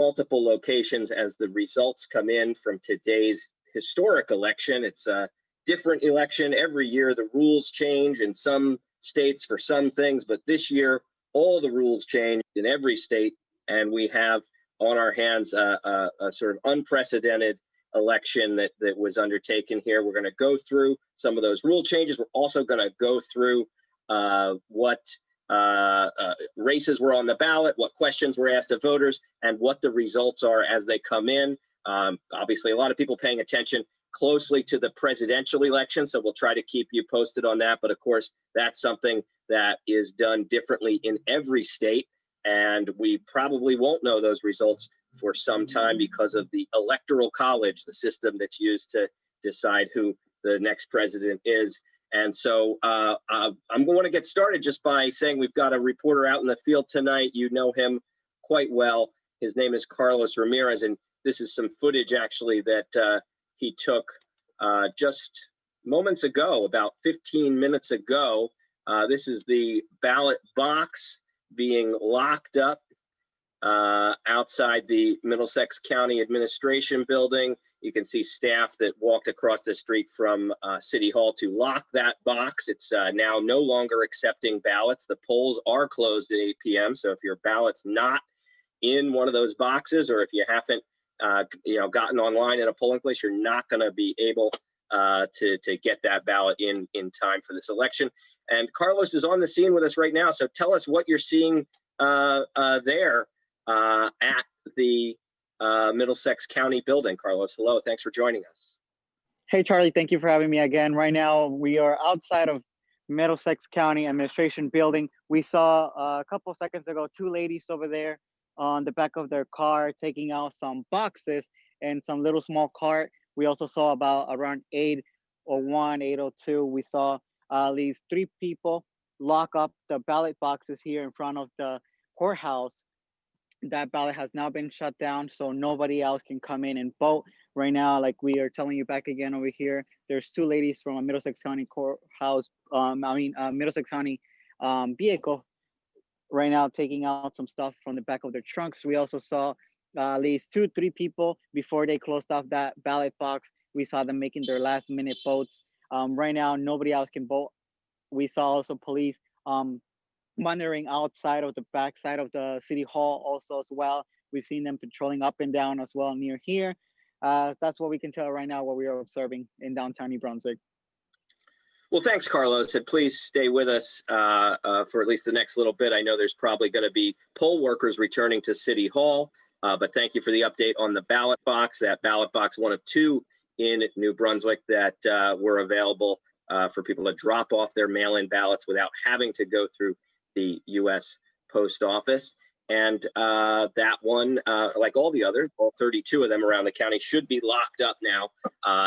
multiple locations as the results come in from today's historic election. It's a different election every year. The rules change in some states for some things, but this year all the rules changed in every state, and we have on our hands a sort of unprecedented election that was undertaken here. We're going to go through some of those rule changes. We're also going to go through what races were on the ballot, what questions were asked of voters, and what the results are as they come in. Obviously, a lot of people paying attention closely to the presidential election, so we'll try to keep you posted on that. But of course, that's something that is done differently in every state, and we probably won't know those results for some time because of the Electoral College, the system that's used to decide who the next president is. And so I'm going to get started just by saying we've got a reporter out in the field tonight. You know him quite well. His name is Carlos Ramirez, and this is some footage actually that he took just moments ago, about 15 minutes ago. This is the ballot box being locked up outside the Middlesex County Administration Building. You can see staff that walked across the street from City Hall to lock that box. It's now no longer accepting ballots. The polls are closed at 8 p.m. So if your ballot's not in one of those boxes, or if you haven't gotten online at a polling place, you're not going to be able to get that ballot in time for this election. And Carlos is on the scene with us right now. So tell us what you're seeing there at the Middlesex County building. Carlos, hello. Thanks for joining us. Hey, Charlie. Thank you for having me again. Right now, we are outside of Middlesex County Administration Building. We saw a couple seconds ago 2 ladies over there on the back of their car taking out some boxes and some little small cart. We also saw around 8:01, 8:02, we saw at least 3 people lock up the ballot boxes here in front of the courthouse. That ballot has now been shut down, so nobody else can come in and vote. Right now, like we are telling you back again over here, there's 2 ladies from a Middlesex County courthouse, Middlesex County vehicle right now taking out some stuff from the back of their trunks. We also saw at least 2-3 people before they closed off that ballot box. We saw them making their last minute votes. Right now, nobody else can vote. We saw also police monitoring outside of the backside of the City Hall also as well. We've seen them patrolling up and down as well near here. That's what we can tell right now, what we are observing in downtown New Brunswick. Well, thanks, Carlos, and please stay with us for at least the next little bit. I know there's probably going to be poll workers returning to City Hall, but thank you for the update on the ballot box. That ballot box, one of 2 in New Brunswick that were available for people to drop off their mail-in ballots without having to go through the U.S. Post Office. And that one, like all the others, all 32 of them around the county, should be locked up now.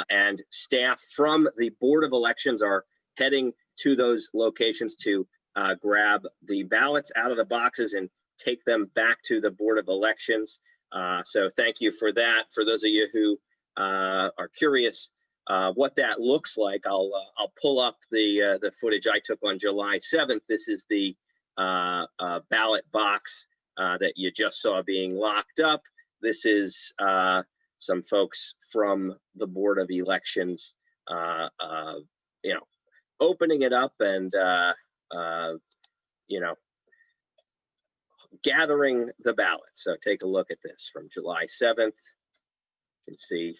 And staff from the Board of Elections are heading to those locations to grab the ballots out of the boxes and take them back to the Board of Elections. So thank you for that. For those of you who are curious what that looks like, I'll pull up the footage I took on July 7th. This is the ballot box that you just saw being locked up. This is some folks from the Board of Elections, opening it up and, gathering the ballots. So take a look at this from July 7th. You can see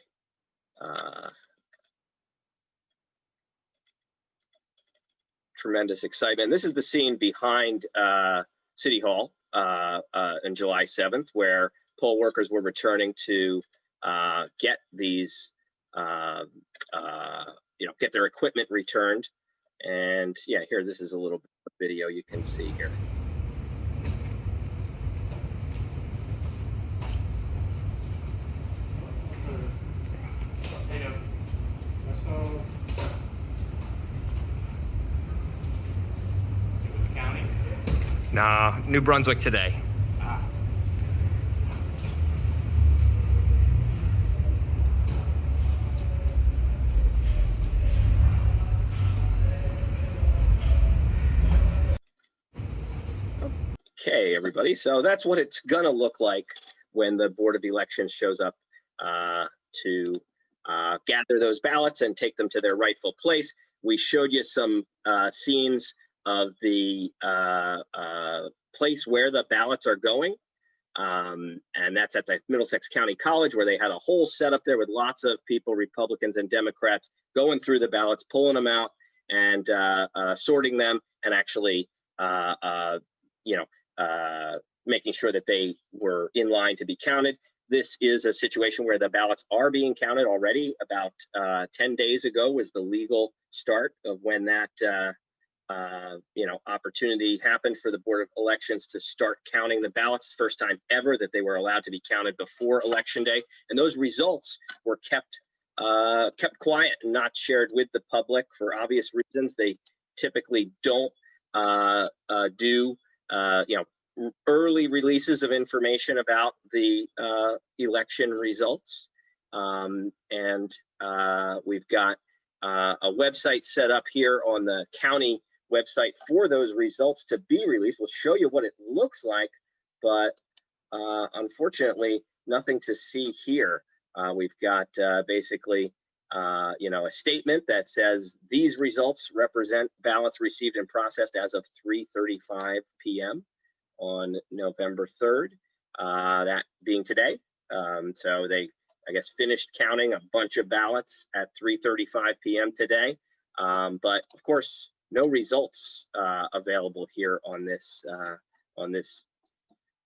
tremendous excitement. This is the scene behind City Hall on July 7th, where poll workers were returning to get these, get their equipment returned. And yeah, here, this is a little bit of video you can see here. Nah, New Brunswick today. Okay, everybody. So that's what it's gonna look like when the Board of Elections shows up to gather those ballots and take them to their rightful place. We showed you some scenes of the place where the ballots are going. And that's at the Middlesex County College, where they had a whole setup there with lots of people, Republicans and Democrats, going through the ballots, pulling them out and sorting them, and actually, making sure that they were in line to be counted. This is a situation where the ballots are being counted already. About 10 days ago was the legal start of when that opportunity happened for the Board of Elections to start counting the ballots. First time ever that they were allowed to be counted before Election Day, and those results were kept quiet and not shared with the public for obvious reasons. They typically don't do early releases of information about the election results, and we've got a website set up here on the county website for those results to be released. We'll show you what it looks like, but unfortunately, nothing to see here. We've got basically, a statement that says these results represent ballots received and processed as of 3:35 p.m. on November 3rd, that being today. So they, I guess, finished counting a bunch of ballots at 3:35 p.m. today. But of course, no results available here on this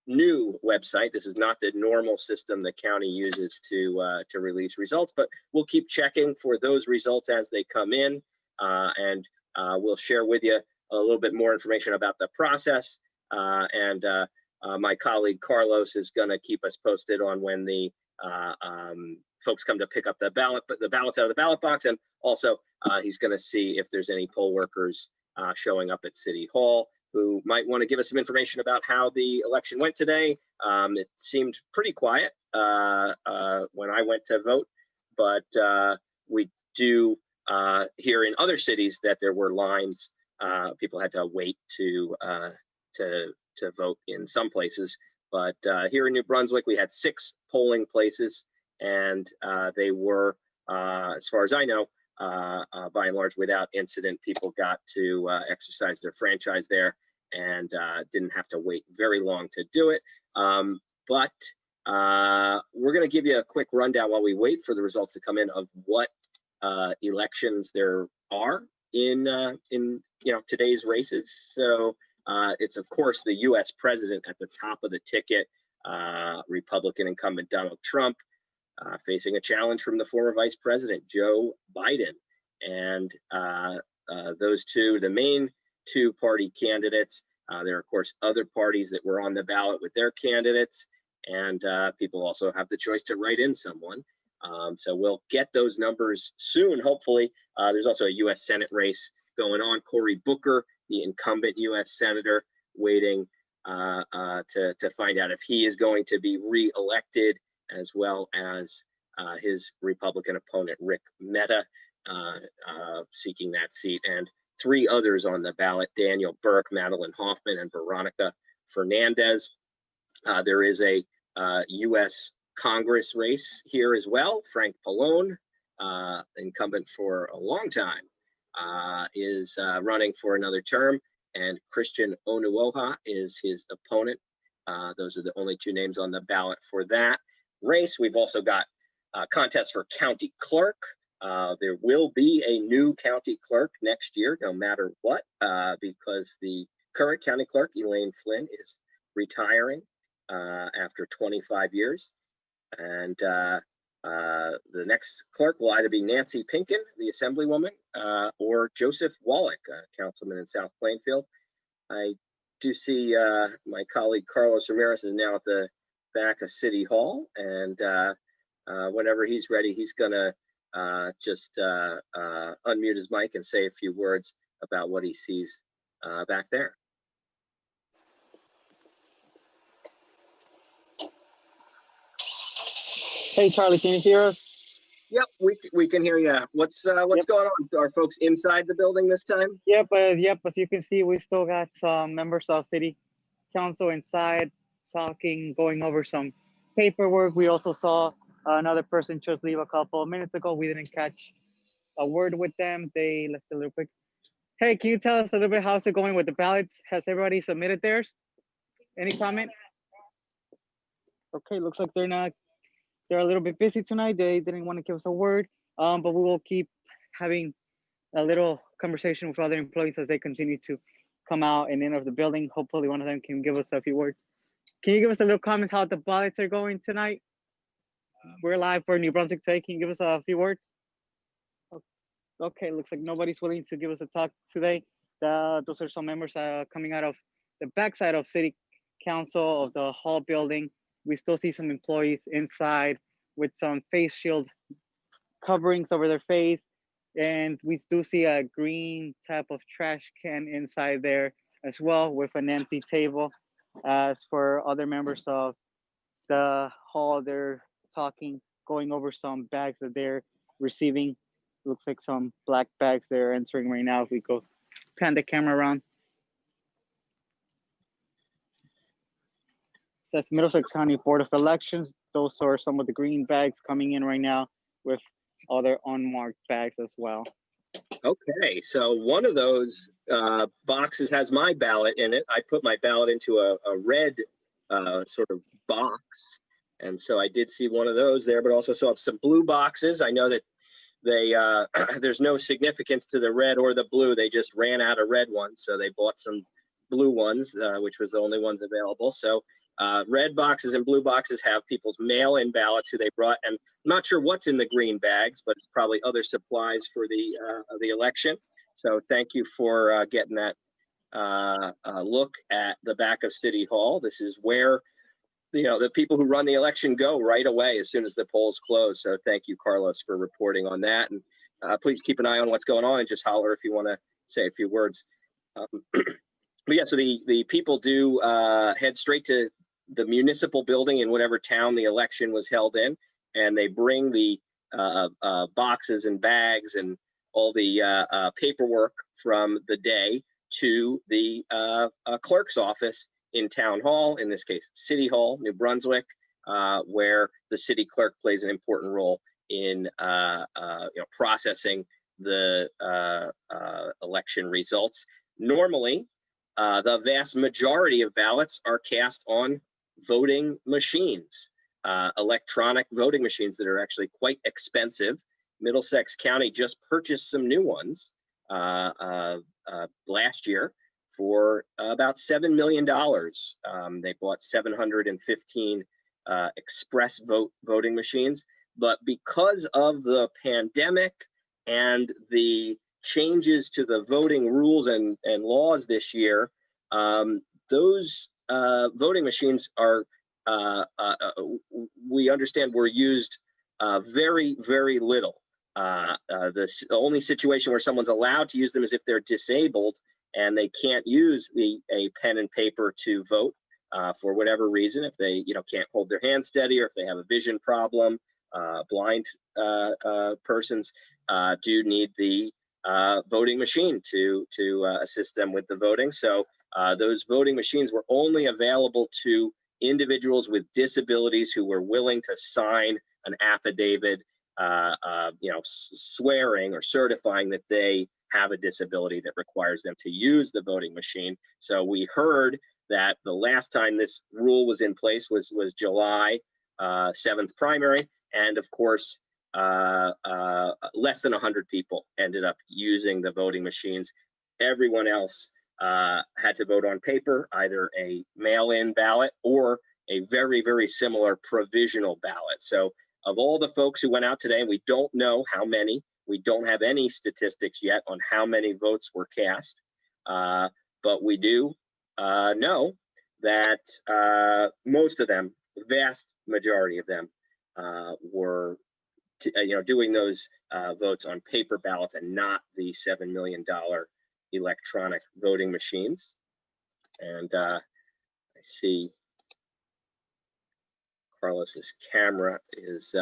new website. This is not the normal system the county uses to release results, but we'll keep checking for those results as they come in, and we'll share with you a little bit more information about the process. And my colleague Carlos is going to keep us posted on when the folks come to pick up the ballots out of the ballot box, and also he's going to see if there's any poll workers showing up at City Hall who might want to give us some information about how the election went today. It seemed pretty quiet when I went to vote, but we do hear in other cities that there were lines. People had to wait to vote in some places, but here in New Brunswick we had 6 polling places, and they were, as far as I know, by and large without incident. People got to exercise their franchise there and didn't have to wait very long to do it. But we're going to give you a quick rundown while we wait for the results to come in of what elections there are in today's races. So it's of course the U.S. president at the top of the ticket, Republican incumbent Donald Trump, facing a challenge from the former Vice President Joe Biden, and those two, the main 2 party candidates. There are of course other parties that were on the ballot with their candidates, and people also have the choice to write in someone. So we'll get those numbers soon, hopefully. There's also a U.S. Senate race going on. Cory Booker, the incumbent U.S. Senator, waiting to find out if he is going to be re-elected, as well as his Republican opponent, Rick Mehta, seeking that seat, and 3 others on the ballot: Daniel Burke, Madeline Hoffman, and Veronica Fernandez. There is a U.S. Congress race here as well. Frank Pallone, incumbent for a long time, is running for another term, and Christian Onuoha is his opponent. Those are the only 2 names on the ballot for that race. We've also got contests for county clerk. There will be a new county clerk next year, no matter what, because the current county clerk, Elaine Flynn, is retiring after 25 years. And the next clerk will either be Nancy Pinkin, the Assemblywoman, or Joseph Wallach, councilman in South Plainfield. I do see my colleague Carlos Ramirez is now at the back of City Hall, and whenever he's ready, he's gonna just unmute his mic and say a few words about what he sees back there. Hey, Charlie, can you hear us? Yep, we can hear you. What's going on? Are folks inside the building this time? Yep, as you can see, we still got some members of City Council inside talking, going over some paperwork. We also saw another person just leave a couple of minutes ago. We didn't catch a word with them. They left a little quick. Hey, can you tell us a little bit how's it going with the ballots? Has everybody submitted theirs? Any comment? Okay, looks like they're a little bit busy tonight. They didn't want to give us a word, but we will keep having a little conversation with other employees as they continue to come out and enter the building. Hopefully one of them can give us a few words. Can you give us a little comment how the ballots are going tonight? We're live for New Brunswick today. Can you give us a few words? Okay, looks like nobody's willing to give us a talk today. Those are some members coming out of the backside of City Council of the Hall building. We still see some employees inside with some face shield coverings over their face. And we do see a green type of trash can inside there as well with an empty table. As for other members of the hall, they're talking, going over some bags that they're receiving. Looks like some black bags they're entering right now. If we go pan the camera around. Says Middlesex County Board of Elections. Those are some of the green bags coming in right now with other unmarked bags as well. Okay, so one of those boxes has my ballot in it. I put my ballot into a red sort of box. And so I did see one of those there, but also saw some blue boxes. I know that they there's no significance to the red or the blue. They just ran out of red ones. So they bought some blue ones, which was the only ones available. So red boxes and blue boxes have people's mail-in ballots who they brought. And I'm not sure what's in the green bags, but it's probably other supplies for the election. So thank you for getting that look at the back of City Hall. This is where the people who run the election go right away as soon as the polls close. So thank you, Carlos, for reporting on that. And please keep an eye on what's going on and just holler if you want to say a few words. But yeah, so the people do head straight to the municipal building in whatever town the election was held in, and they bring the boxes and bags and all the paperwork from the day to the clerk's office in Town Hall, in this case, City Hall, New Brunswick, where the city clerk plays an important role in processing the election results. Normally, the vast majority of ballots are cast on voting machines, electronic voting machines that are actually quite expensive. Middlesex County just purchased some new ones last year for about $7 million. They bought 715 express voting machines. But because of the pandemic and the changes to the voting rules and laws this year, those voting machines are, we understand, were used very, very little. The only situation where someone's allowed to use them is if they're disabled and they can't use a pen and paper to vote for whatever reason. If they can't hold their hand steady, or if they have a vision problem, blind persons do need the voting machine to assist them with the voting. So those voting machines were only available to individuals with disabilities who were willing to sign an affidavit, swearing or certifying that they have a disability that requires them to use the voting machine. So we heard that the last time this rule was in place was July 7th primary, and of course less than 100 people ended up using the voting machines. Everyone else had to vote on paper, either a mail-in ballot or a very, very similar provisional ballot. So of all the folks who went out today, and we don't know how many, we don't have any statistics yet on how many votes were cast, but we do know that most of them, the vast majority of them, were doing those votes on paper ballots and not the $7 million electronic voting machines. And I see Carlos's camera is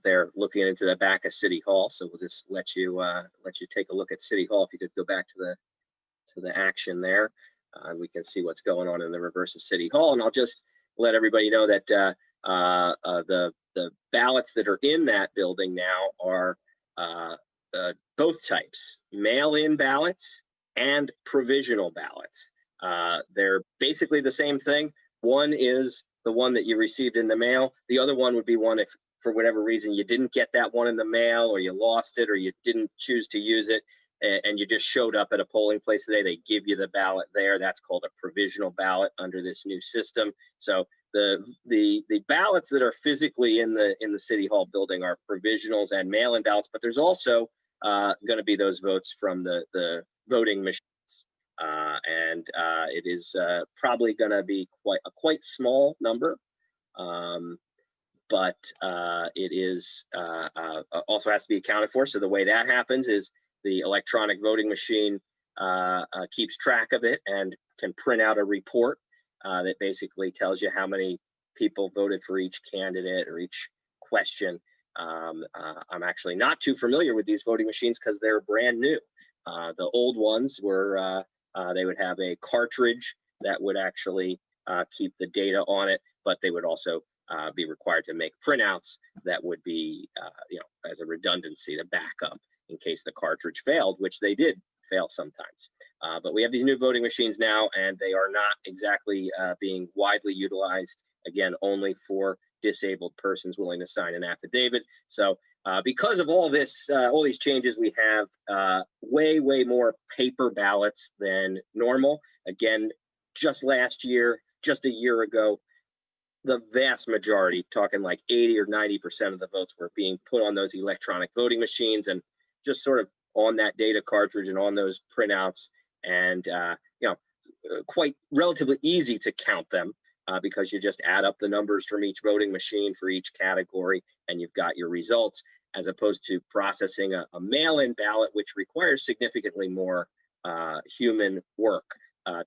there looking into the back of City Hall. So we'll just let you take a look at City Hall. If you could go back to the action there, we can see what's going on in the reverse of City Hall. And I'll just let everybody know that the ballots that are in that building now are both types: mail-in ballots and provisional ballots. They're basically the same thing. One is the one that you received in the mail. The other one would be one if, for whatever reason, you didn't get that one in the mail, or you lost it, or you didn't choose to use it, and you just showed up at a polling place today. They give you the ballot there. That's called a provisional ballot under this new system. So the ballots that are physically in the City Hall building are provisionals and mail-in ballots, but there's also going to be those votes from the voting machines. And it is probably going to be quite small number, but it is also has to be accounted for. So the way that happens is the electronic voting machine keeps track of it and can print out a report that basically tells you how many people voted for each candidate or each question. I'm actually not too familiar with these voting machines because they're brand new. The old ones were they would have a cartridge that would actually keep the data on it, but they would also be required to make printouts that would be, as a redundancy to back up in case the cartridge failed, which they did fail sometimes. But we have these new voting machines now, and they are not exactly being widely utilized, again, only for disabled persons willing to sign an affidavit. So because of all this, all these changes, we have way more paper ballots than normal. Again, just last year, just a year ago, the vast majority, talking like 80 or 90% of the votes were being put on those electronic voting machines and just sort of on that data cartridge and on those printouts, and quite relatively easy to count them because you just add up the numbers from each voting machine for each category and you've got your results, as opposed to processing a mail-in ballot, which requires significantly more human work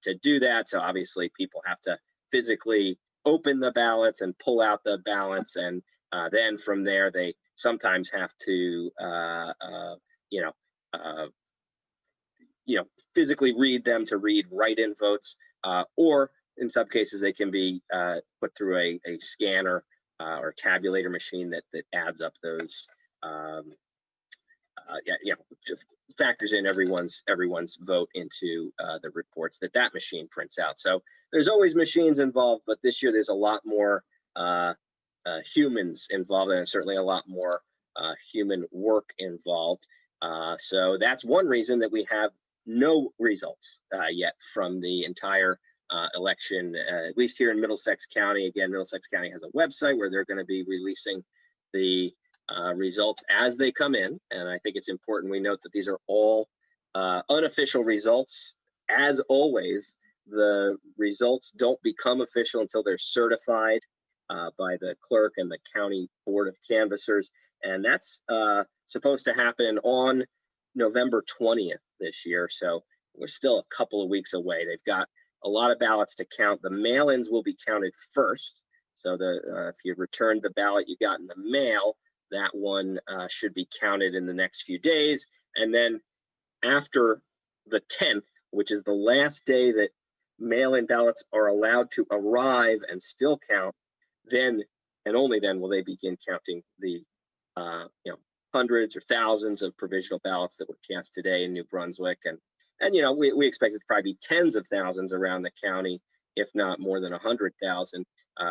to do that. So obviously people have to physically open the ballots and pull out the ballots, and then from there they sometimes have to physically read them to read write-in votes, or in some cases they can be put through a scanner or tabulator machine that adds up those just factors in everyone's vote into the reports that machine prints out. So there's always machines involved, but this year there's a lot more humans involved, and certainly a lot more human work involved. So that's one reason that we have no results yet from the entire election, at least here in Middlesex County. Again, Middlesex County has a website where they're going to be releasing the results as they come in. And I think it's important we note that these are all unofficial results. As always, the results don't become official until they're certified by the clerk and the county board of canvassers. And that's supposed to happen on November 20th this year. So we're still a couple of weeks away. They've got a lot of ballots to count. The mail-ins will be counted first. So if you returned the ballot you got in the mail, that one should be counted in the next few days. And then after the 10th, which is the last day that mail-in ballots are allowed to arrive and still count, then and only then will they begin counting the hundreds or thousands of provisional ballots that were cast today in New Brunswick. And we expect it to probably be tens of thousands around the county, if not more than 100,000.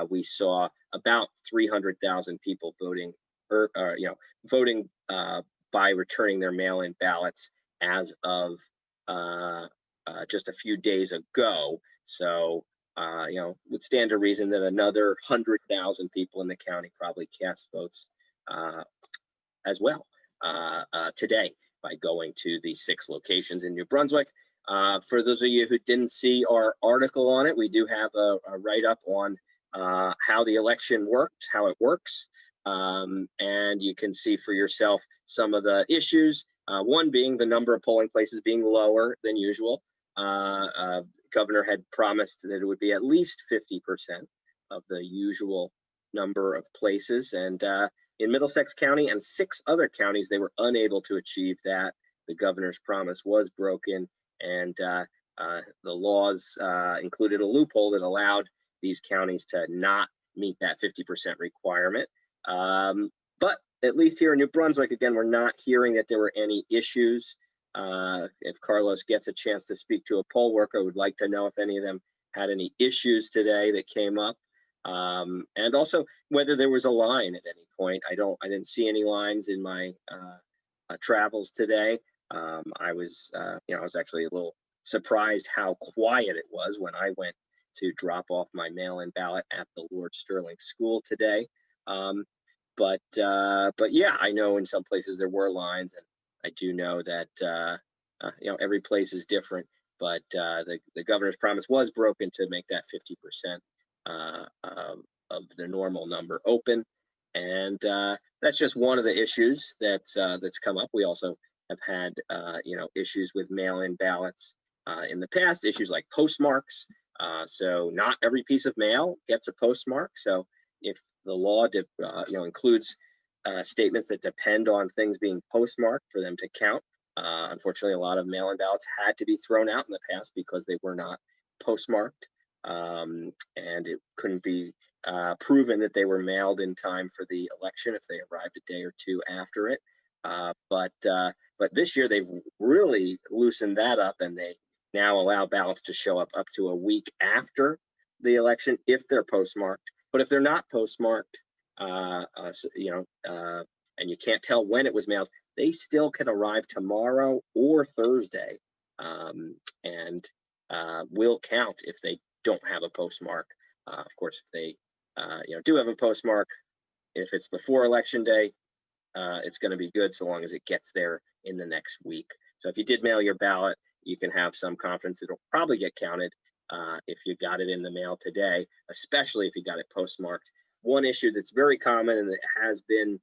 We saw about 300,000 people voting by returning their mail-in ballots as of just a few days ago. So would stand to reason that another 100,000 people in the county probably cast votes as well today by going to the 6 locations in New Brunswick. For those of you who didn't see our article on it, we do have a write-up on how the election worked, how it works, and you can see for yourself some of the issues. One being the number of polling places being lower than usual. Governor had promised that it would be at least 50% of the usual number of places, and in Middlesex County and 6 other counties, they were unable to achieve that. The governor's promise was broken, and the laws included a loophole that allowed these counties to not meet that 50% requirement. But at least here in New Brunswick, again, we're not hearing that there were any issues. If Carlos gets a chance to speak to a poll worker, I would like to know if any of them had any issues today that came up. And also whether there was a line at any point. I didn't see any lines in my travels today. I was actually a little surprised how quiet it was when I went to drop off my mail-in ballot at the Lord Sterling School today. But yeah, I know in some places there were lines, and I do know that every place is different. But the governor's promise was broken to make that 50% of the normal number open, and that's just one of the issues that's come up. We also have had issues with mail-in ballots in the past. Issues like postmarks. So not every piece of mail gets a postmark. So if the law includes statements that depend on things being postmarked for them to count, unfortunately, a lot of mail-in ballots had to be thrown out in the past because they were not postmarked, and it couldn't be proven that they were mailed in time for the election if they arrived a day or two after it. But this year they've really loosened that up, and they now allow ballots to show up to a week after the election if they're postmarked. But if they're not postmarked, and you can't tell when it was mailed, they still can arrive tomorrow or Thursday, and will count if they don't have a postmark. Of course, if they do have a postmark, if it's before election day, it's going to be good so long as it gets there in the next week. So if you did mail your ballot, you can have some confidence it'll probably get counted if you got it in the mail today, especially if you got it postmarked. One issue that's very common and that has been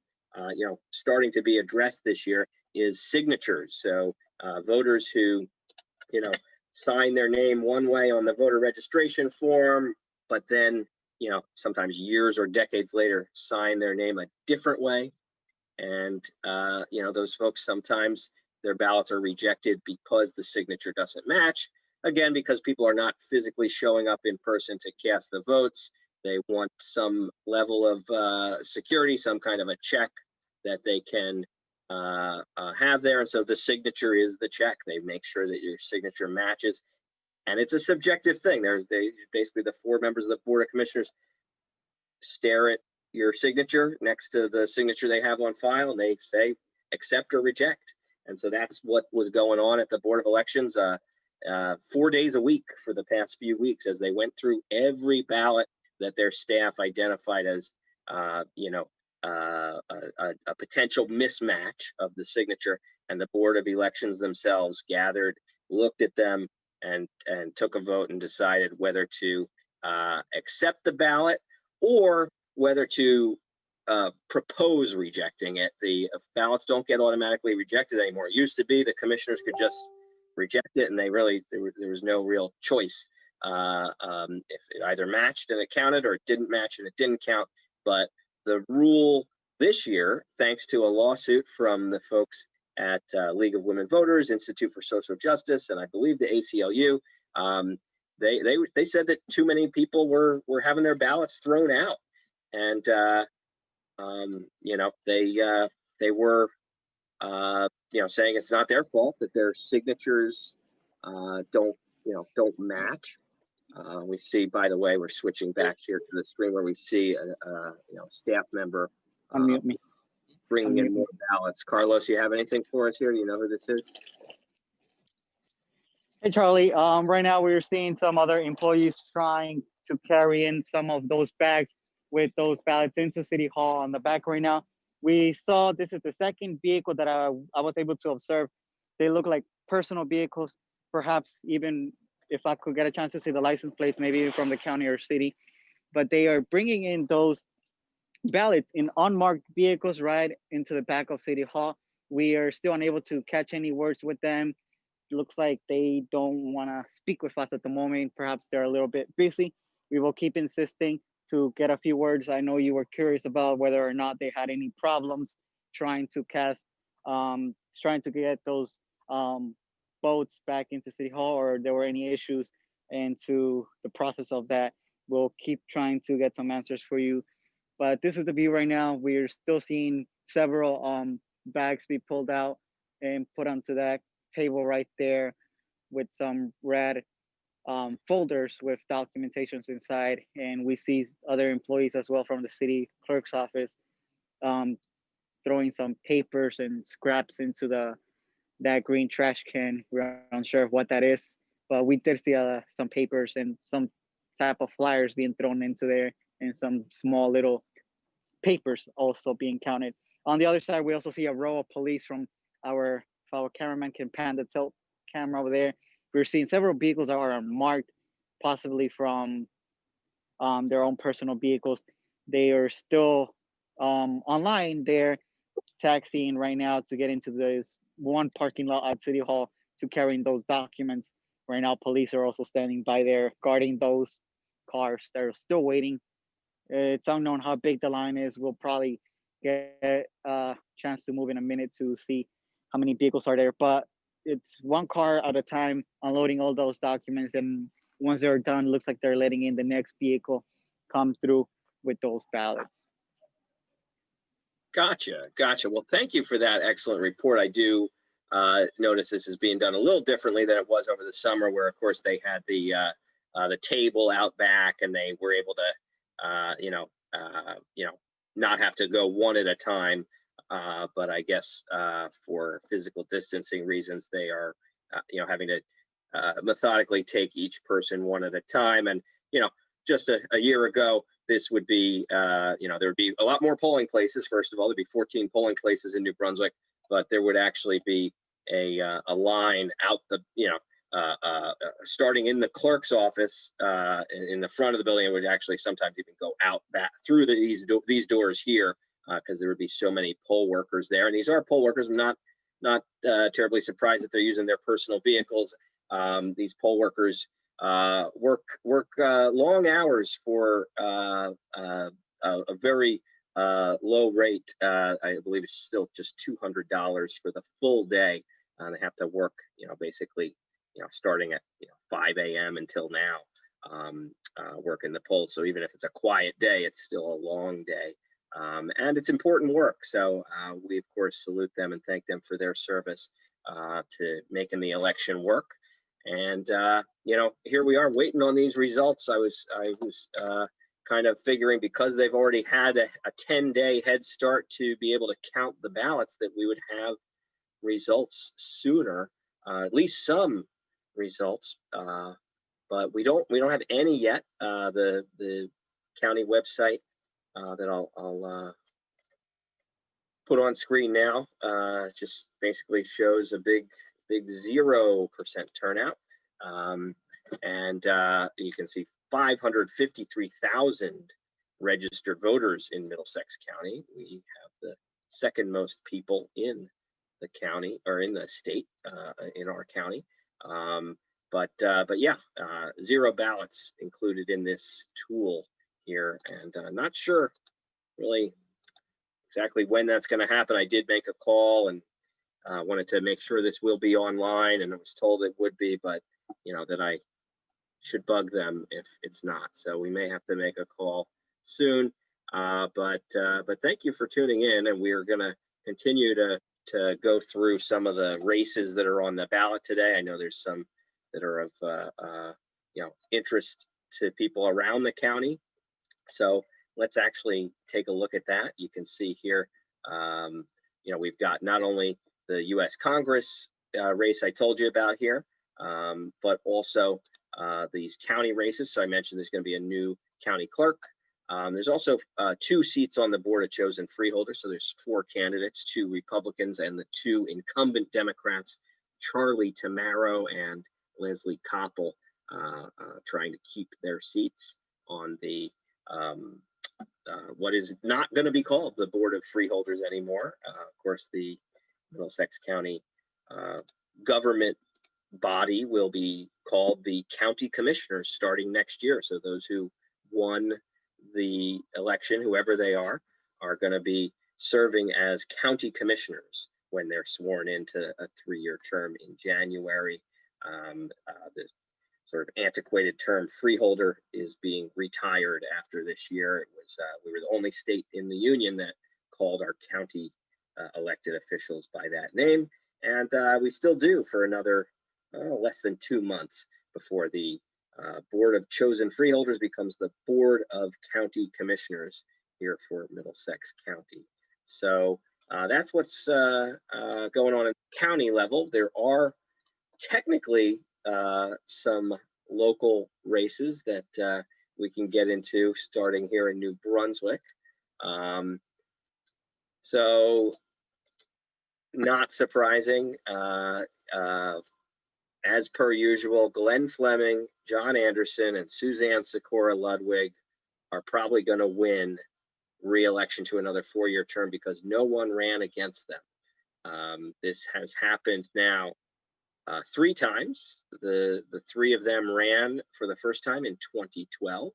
starting to be addressed this year is signatures. So voters who sign their name one way on the voter registration form, but then sometimes years or decades later sign their name a different way. And those folks, sometimes their ballots are rejected because the signature doesn't match. Again, because people are not physically showing up in person to cast the votes. They want some level of security, some kind of a check that they can have there. And so the signature is the check. They make sure that your signature matches. And it's a subjective thing. They basically, the 4 members of the Board of Commissioners stare at your signature next to the signature they have on file, and they say accept or reject. And so that's what was going on at the Board of Elections 4 days a week for the past few weeks as they went through every ballot that their staff identified as a potential mismatch of the signature. And the Board of Elections themselves gathered, looked at them, and took a vote and decided whether to accept the ballot or whether to propose rejecting it. The ballots don't get automatically rejected anymore. It used to be the commissioners could just reject it, and there was no real choice. If it either matched and it counted, or it didn't match and it didn't count. But the rule this year, thanks to a lawsuit from the folks at League of Women Voters, Institute for Social Justice, and I believe the ACLU, they said that too many people were having their ballots thrown out, and they were saying it's not their fault that their signatures don't match. We see, by the way, we're switching back here to the screen where we see a staff member Unmute me. bringing in more ballots. Carlos, you have anything for us here? Do you know who this is? Hey, Charlie. Right now we're seeing some other employees trying to carry in some of those bags with those ballots into City Hall on the back right now. We saw this is the second vehicle that I was able to observe. They look like personal vehicles, perhaps even if I could get a chance to see the license plates, maybe from the county or city, but they are bringing in those ballots in unmarked vehicles right into the back of City Hall. We are still unable to catch any words with them. It looks like they don't want to speak with us at the moment. Perhaps they're a little bit busy. We will keep insisting to get a few words. I know you were curious about whether or not they had any problems trying to get those votes back into City Hall, or there were any issues into the process of that. we'll keep trying to get some answers for you. But this is the view right now. We're still seeing several bags be pulled out and put onto that table right there with some red folders with documentations inside. And we see other employees as well from the city clerk's office um, throwing some papers and scraps into that green trash can. We're unsure of what that is, but we did see some papers and some type of flyers being thrown into there, and some small little papers also being counted. On the other side, we also see a row of police from our fellow cameraman can pan the tilt camera over there. We're seeing several vehicles that are marked, possibly from their own personal vehicles. They are still online. They're taxiing right now to get into this one parking lot at City Hall to carrying those documents. Right now, police are also standing by there guarding those cars. They're still waiting. It's unknown how big the line is. We'll probably get a chance to move in a minute to see how many vehicles are there. But it's one car at a time unloading all those documents. And once they're done, looks like they're letting in the next vehicle come through with those ballots. Gotcha. Well, thank you for that excellent report. I do notice this is being done a little differently than it was over the summer, where, of course, they had the table out back, and they were able to, not have to go one at a time. But I guess for physical distancing reasons, they are, having to methodically take each person one at a time. And just a year ago, this would be, there would be a lot more polling places. First of all, there'd be 14 polling places in New Brunswick, but there would actually be a line out the, starting in the clerk's office in the front of the building. It would actually sometimes even go out back through these doors here, because there would be so many poll workers there. And these are poll workers. I'm not terribly surprised that they're using their personal vehicles. These poll workers work long hours for a very low rate. I believe it's still just $200 for the full day. They have to work, basically, starting at 5 a.m. until now, working the polls. So even if it's a quiet day, it's still a long day. And it's important work. So we, of course, salute them and thank them for their service to making the election work. And here we are waiting on these results. I was kind of figuring, because they've already had a 10-day head start to be able to count the ballots, that we would have results sooner, at least some results. But we don't have any yet. The county website that I'll put on screen now just basically shows a big 0% turnout. And you can see 553,000 registered voters in Middlesex County. We have the second most people in the county, or in the state, in our county. But yeah, 0 ballots included in this tool here, and not sure really exactly when that's going to happen. I did make a call and wanted to make sure this will be online, and I was told it would be, but that I should bug them if it's not. So we may have to make a call soon. But thank you for tuning in, and we are going to continue to go through some of the races that are on the ballot today. I know there's some that are of interest to people around the county. So let's actually take a look at that. You can see here, we've got not only the U.S. Congress race I told you about here, but also these county races. So I mentioned there's going to be a new county clerk. There's also 2 seats on the board of chosen freeholders. So there's 4 candidates, 2 Republicans and the 2 incumbent Democrats, Charlie Tamaro and Leslie Koppel, trying to keep their seats on the what is not going to be called the Board of Freeholders anymore. Of course, the Middlesex County government body will be called the County Commissioners starting next year. So those who won the election, whoever they are going to be serving as county commissioners when they're sworn into a 3-year term in January. sort of antiquated term, freeholder, is being retired after this year. It was we were the only state in the union that called our county elected officials by that name, and we still do for another less than 2 months before the Board of Chosen Freeholders becomes the Board of County Commissioners here for Middlesex County. So that's what's going on at county level. There are technically some local races that we can get into starting here in New Brunswick. So not surprising, as per usual, Glenn Fleming, John Anderson, and Suzanne Sikora Ludwig are probably going to win re-election to another 4-year term because no one ran against them. This has happened now 3 times. The 3 of them ran for the first time in 2012.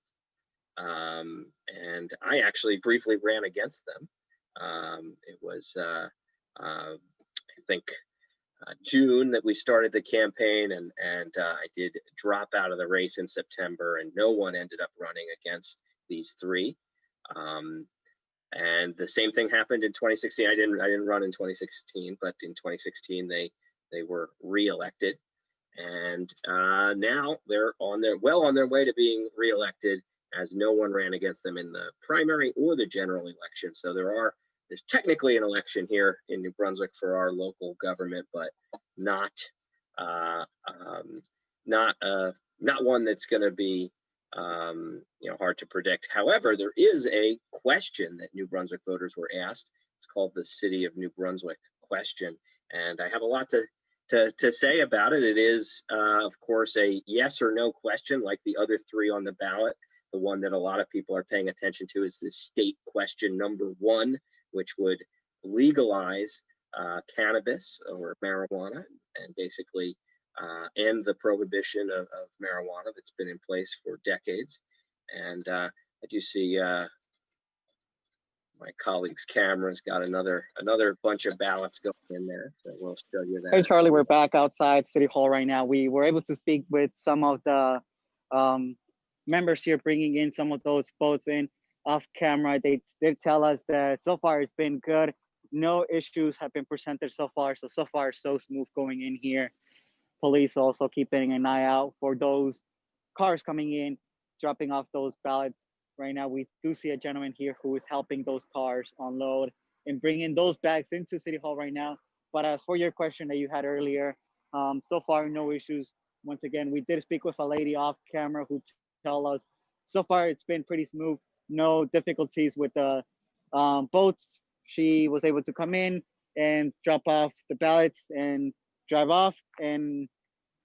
And I actually briefly ran against them. It was, I think, June that we started the campaign, and I did drop out of the race in September, and no one ended up running against these 3. And the same thing happened in 2016. I didn't run in 2016, but in 2016 they were re-elected, and now they're on their way to being re-elected, as no one ran against them in the primary or the general election. So there's technically an election here in New Brunswick for our local government, but not one that's going to be hard to predict. However, there is a question that New Brunswick voters were asked. It's called the City of New Brunswick question, and I have a lot to say about it. It is, of course, a yes or no question, like the other 3 on the ballot. The one that a lot of people are paying attention to is the state question number 1, which would legalize cannabis or marijuana and basically end the prohibition of marijuana that's been in place for decades. And I do see my colleague's camera's got another bunch of ballots going in there, so we'll show you that. Hey, Charlie, we're back outside City Hall right now. We were able to speak with some of the members here, bringing in some of those votes in off camera. They did tell us that so far it's been good. No issues have been presented so far. So far, so smooth going in here. Police also keeping an eye out for those cars coming in, dropping off those ballots. Right now, we do see a gentleman here who is helping those cars unload and bringing those bags into City Hall right now. But as for your question that you had earlier, so far, no issues. Once again, we did speak with a lady off camera who tell us so far it's been pretty smooth. No difficulties with the boats. She was able to come in and drop off the ballots and drive off, and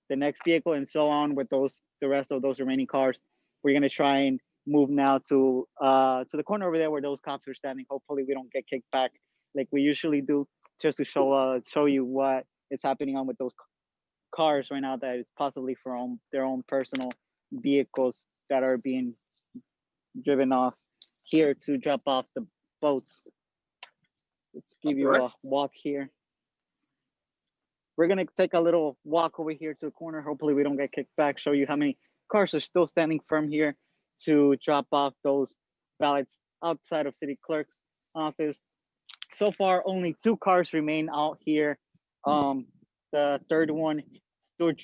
the next vehicle and so on with the rest of those remaining cars. We're gonna try and move now to the corner over there where those cops are standing. Hopefully we don't get kicked back like we usually do, just to show you what is happening on with those cars right now that is possibly from their own personal vehicles that are being driven off here to drop off the boats. Let's give you a walk here. We're gonna take a little walk over here to the corner. Hopefully we don't get kicked back, show you how many cars are still standing firm here to drop off those ballots outside of city clerk's office. So far, only 2 cars remain out here. The third one stood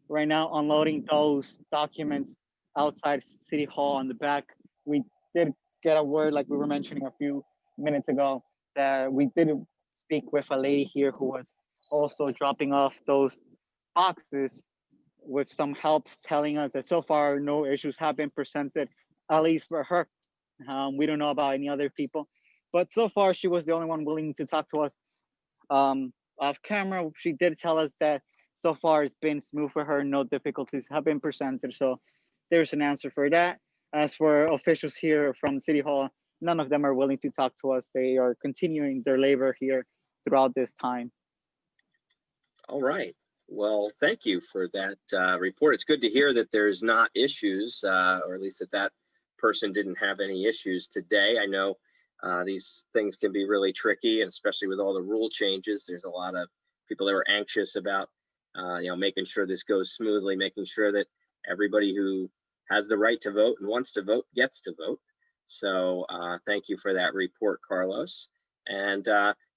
right now unloading those documents outside City Hall on the back. We did get a word, like we were mentioning a few minutes ago, that we did speak with a lady here who was also dropping off those boxes with some helps, telling us that so far no issues have been presented, at least for her. We don't know about any other people, but so far she was the only one willing to talk to us off camera. She did tell us that so far it's been smooth for her, no difficulties have been presented. So there's an answer for that. As for officials here from City Hall, none of them are willing to talk to us. They are continuing their labor here throughout this time. All right. Well, thank you for that report. It's good to hear that there's not issues, or at least that person didn't have any issues today. I know these things can be really tricky, and especially with all the rule changes, there's a lot of people that are anxious about, making sure this goes smoothly, making sure that everybody who has the right to vote and wants to vote gets to vote. So thank you for that report, Carlos. And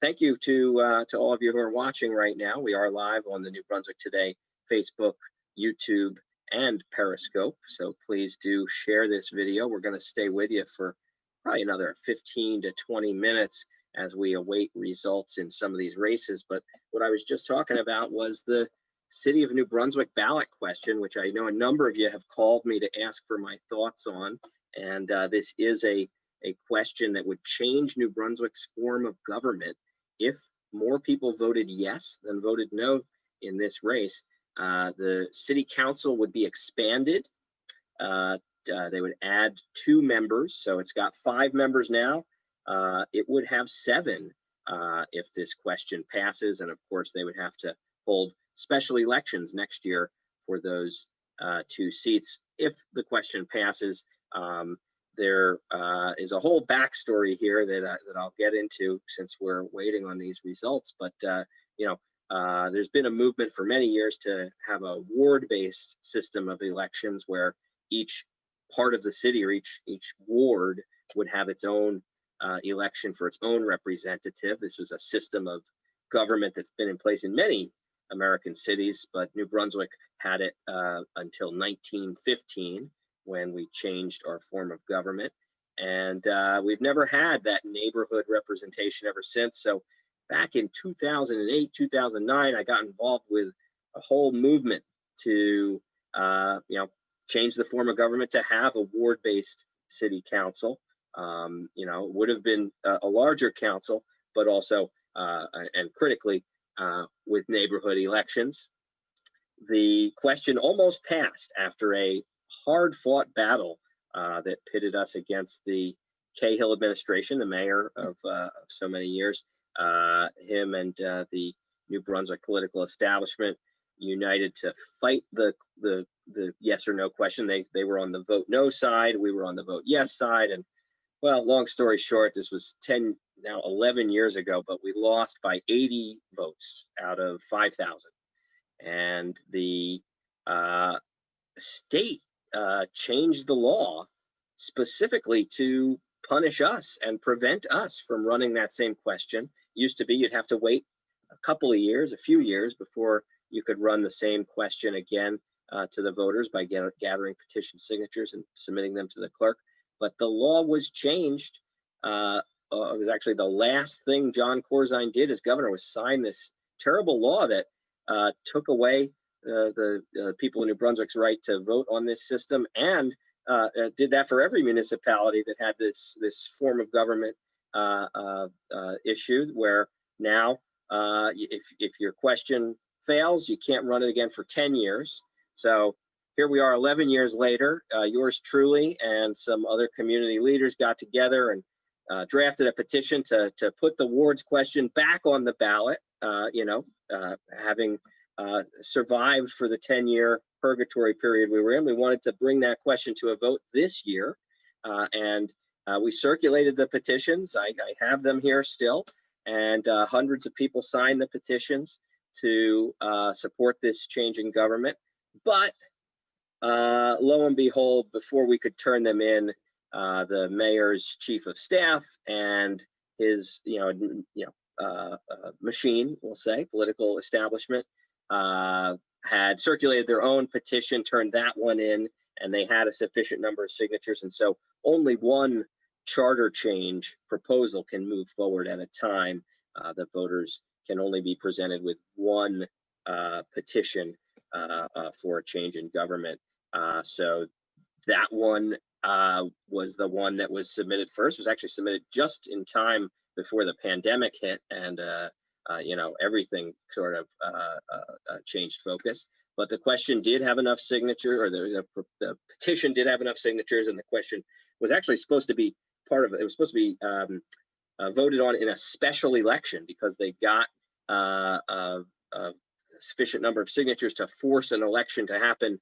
thank you to all of you who are watching right now. We are live on the New Brunswick Today Facebook, YouTube, and Periscope. So please do share this video. We're going to stay with you for probably another 15 to 20 minutes as we await results in some of these races. But what I was just talking about was the City of New Brunswick ballot question, which I know a number of you have called me to ask for my thoughts on. And this is a question that would change New Brunswick's form of government if more people voted yes than voted no in this race. The city council would be expanded. They would add 2 members, so it's got 5 members now. It would have 7 if this question passes, and of course they would have to hold special elections next year for those 2 seats if the question passes. There is a whole backstory here that I'll get into since we're waiting on these results. But there's been a movement for many years to have a ward-based system of elections where each part of the city or each ward would have its own election for its own representative. This was a system of government that's been in place in many American cities, but New Brunswick had it until 1915. When we changed our form of government. And we've never had that neighborhood representation ever since. So back in 2008, 2009, I got involved with a whole movement to, change the form of government to have a ward-based city council. It would have been a larger council, but also, and critically, with neighborhood elections. The question almost passed after a hard-fought battle that pitted us against the Cahill administration, the mayor of so many years. Him and the New Brunswick political establishment united to fight the yes or no question. They were on the vote no side. We were on the vote yes side. And well, long story short, this was 11 years ago, but we lost by 80 votes out of 5,000. And the state changed the law specifically to punish us and prevent us from running that same question. Used to be you'd have to wait a few years before you could run the same question again to the voters by gathering petition signatures and submitting them to the clerk. But the law was changed. It was actually the last thing John Corzine did as governor was sign this terrible law that took away the people in New Brunswick's right to vote on this system, and did that for every municipality that had this form of government issued, where now if your question fails, you can't run it again for 10 years. So here we are 11 years later. Yours truly and some other community leaders got together and drafted a petition to put the wards question back on the ballot, having survived for the 10-year purgatory period we were in. We wanted to bring that question to a vote this year, and we circulated the petitions. I have them here still, and hundreds of people signed the petitions to support this change in government. But lo and behold, before we could turn them in, the mayor's chief of staff and his machine, we'll say, political establishment, had circulated their own petition, turned that one in, and they had a sufficient number of signatures. And so only one charter change proposal can move forward at a time. The voters can only be presented with one petition for a change in government. So that one was the one that was submitted first. It was actually submitted just in time before the pandemic hit, and everything sort of changed focus. But the question did have enough signature, or the petition did have enough signatures, and the question was actually supposed to be part of it. It was supposed to be voted on in a special election because they got a sufficient number of signatures to force an election to happen,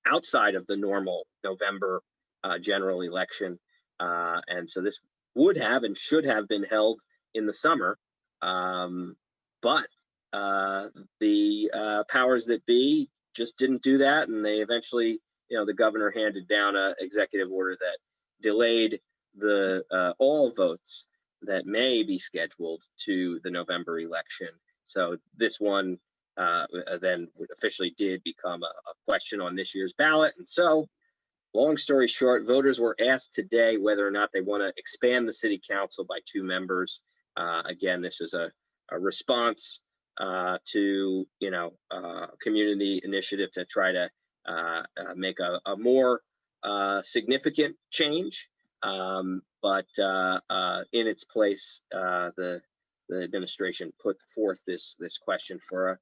outside of the normal November general election. And so this would have and should have been held in the summer. But the powers that be just didn't do that, and they eventually, the governor handed down an executive order that delayed the all votes that may be scheduled to the November election. So this one then officially did become a question on this year's ballot. And so, long story short, voters were asked today whether or not they want to expand the city council by 2 members. Again, this is a response to community initiative to try to make a more significant change. But in its place, the administration put forth this question for a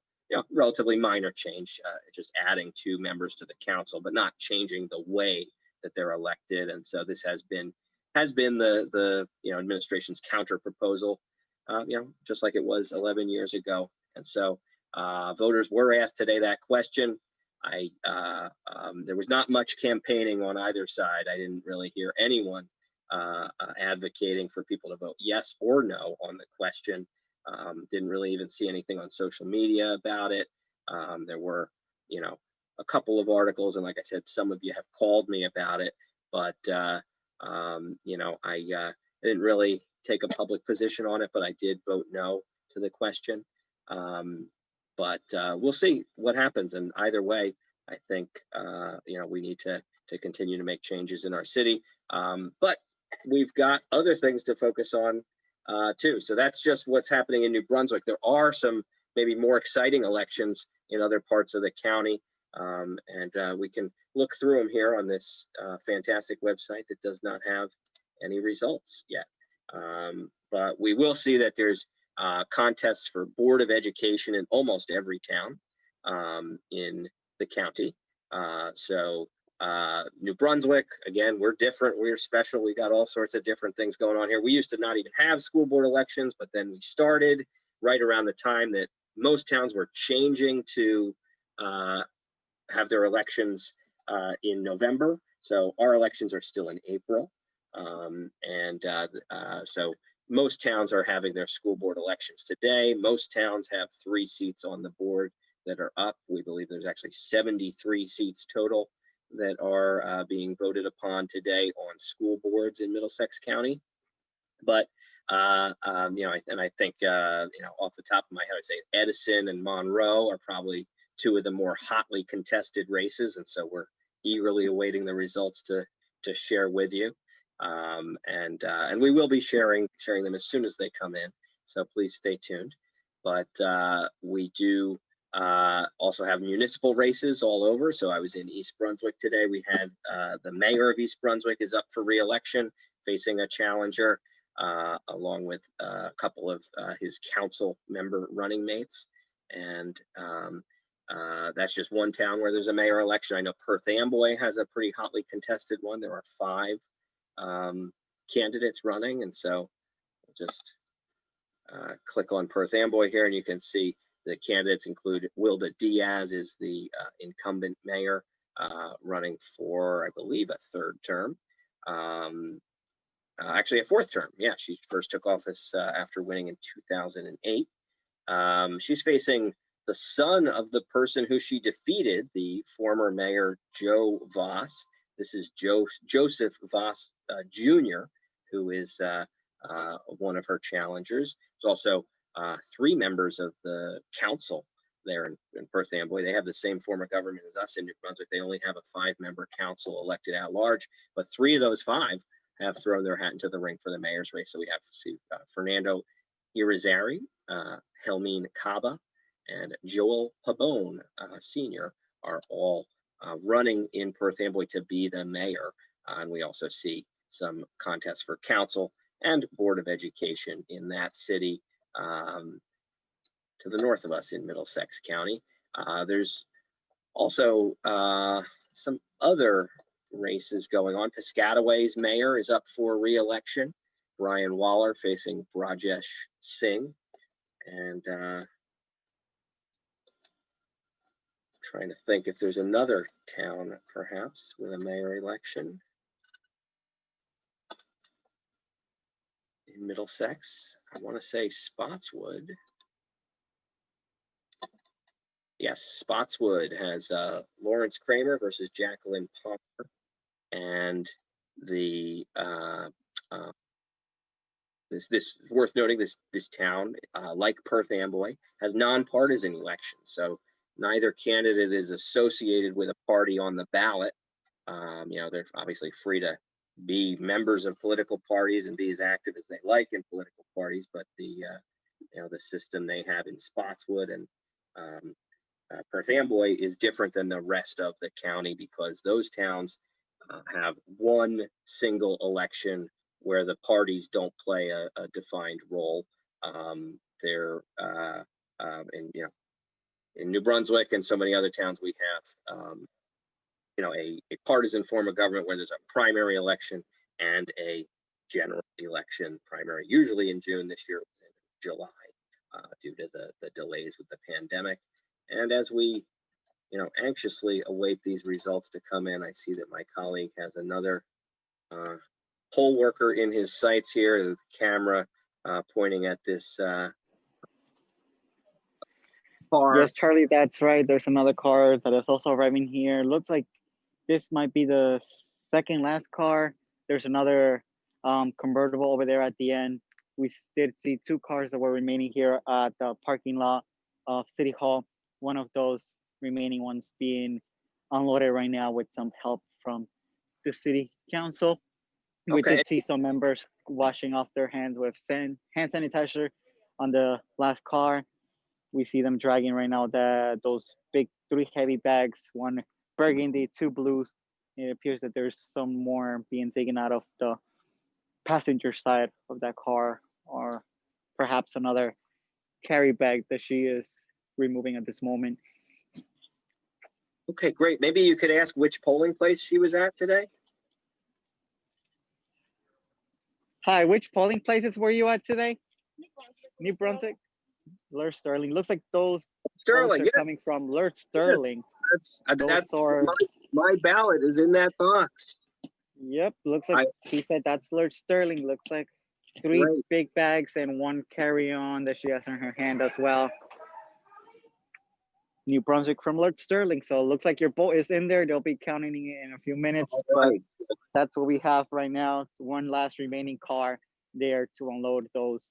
relatively minor change, just adding 2 members to the council, but not changing the way that they're elected. And so this has been the administration's counter proposal, just like it was 11 years ago. And so voters were asked today that question. There was not much campaigning on either side. I didn't really hear anyone advocating for people to vote yes or no on the question. Didn't really even see anything on social media about it. There were, a couple of articles, and like I said, some of you have called me about it, but I didn't really take a public position on it, but I did vote no to the question. But we'll see what happens. And either way, I think we need to continue to make changes in our city. But we've got other things to focus on too. So that's just what's happening in New Brunswick. There are some maybe more exciting elections in other parts of the county. And we can look through them here on this fantastic website that does not have any results yet. But we will see that there's contests for Board of Education in almost every town in the county. So New Brunswick, again, we're different, we're special. We got all sorts of different things going on here. We used to not even have school board elections, but then we started right around the time that most towns were changing to have their elections in November. So our elections are still in April. So most towns are having their school board elections today. Most towns have 3 seats on the board that are up. We believe there's actually 73 seats total that are being voted upon today on school boards in Middlesex County. But I think off the top of my head, I'd say Edison and Monroe are probably 2 of the more hotly contested races, and so we're eagerly awaiting the results to share with you. And we will be sharing them as soon as they come in. So please stay tuned. But we do also have municipal races all over. So I was in East Brunswick today. We had the mayor of East Brunswick is up for re-election, facing a challenger, along with a couple of his council member running mates. And that's just one town where there's a mayor election. I know Perth Amboy has a pretty hotly contested one. There are 5 candidates running, and so just click on Perth Amboy here, and you can see the candidates include Wilda Diaz is the incumbent mayor, running for, I believe, a 3rd term. Actually, a 4th term. Yeah, she first took office after winning in 2008. She's facing the son of the person who she defeated, the former mayor Joe Voss. This is Joseph Voss Jr., who is one of her challengers. There's also 3 members of the council there in Perth Amboy. They have the same form of government as us in New Brunswick. They only have a 5-member council elected at large, but 3 of those 5 have thrown their hat into the ring for the mayor's race. So we have Fernando Irizarry, Helmine Caba, and Joel Pabon Sr. are all running in Perth Amboy to be the mayor. And we also see some contests for council and Board of Education in that city to the north of us in Middlesex County. There's also some other races going on. Piscataway's mayor is up for re-election. Brian Waller facing Brajesh Singh. And trying to think if there's another town perhaps with a mayor election in Middlesex. I want to say Spotswood. Yes, Spotswood has Lawrence Kramer versus Jacqueline Palmer, and the this worth noting, this town, like Perth Amboy, has nonpartisan elections. So neither candidate is associated with a party on the ballot. They're obviously free to be members of political parties and be as active as they like in political parties, but the system they have in Spotswood and Perth Amboy is different than the rest of the county, because those towns have one single election where the parties don't play a defined role. They're in New Brunswick and so many other towns, we have a partisan form of government where there's a primary election and a general election. Primary usually in June. This year it was in July due to the delays with the pandemic. And as we anxiously await these results to come in, I see that my colleague has another poll worker in his sights here, the camera pointing at this car. Yes, Charlie, that's right. There's another car that is also arriving here. Looks like this might be the second last car. There's another convertible over there at the end. We did see two cars that were remaining here at the parking lot of City Hall. One of those remaining ones being unloaded right now with some help from the city council. We Okay. did see some members washing off their hands with hand sanitizer on the last car. We see them dragging right now those big 3 heavy bags, one burgundy, 2 blues. It appears that there's some more being taken out of the passenger side of that car, or perhaps another carry bag that she is removing at this moment. Okay, great. Maybe you could ask which polling place she was at today. Hi, which polling places were you at today? New Brunswick. Lurch Sterling. Looks like those Sterling, votes are yes. coming from Lurch Sterling. That's are- my ballot is in that box. Yep, looks like she said that's Lurch Sterling. Looks like 3 Right. big bags and 1 carry-on that she has in her hand as well. New Brunswick from Lurch Sterling. So it looks like your vote is in there. They'll be counting it in a few minutes. All But right. that's what we have right now. One last remaining car there to unload those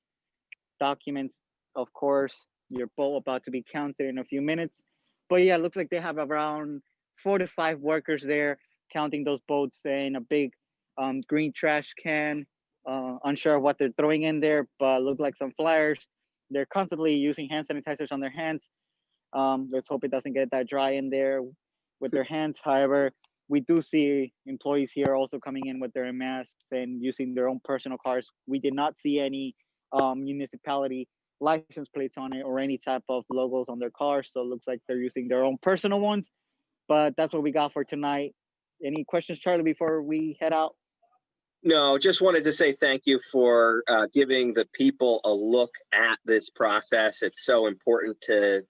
documents. Of course, your vote about to be counted in a few minutes. But yeah, it looks like they have around 4 to 5 workers there counting those votes in a big green trash can. Unsure of what they're throwing in there, but look like some flyers. They're constantly using hand sanitizers on their hands. Let's hope it doesn't get that dry in there with their hands. However, we do see employees here also coming in with their masks and using their own personal cars. We did not see any municipality license plates on it or any type of logos on their cars. So it looks like they're using their own personal ones. But that's what we got for tonight. Any questions, Charlie, before we head out? No, just wanted to say thank you for giving the people a look at this process. It's so important to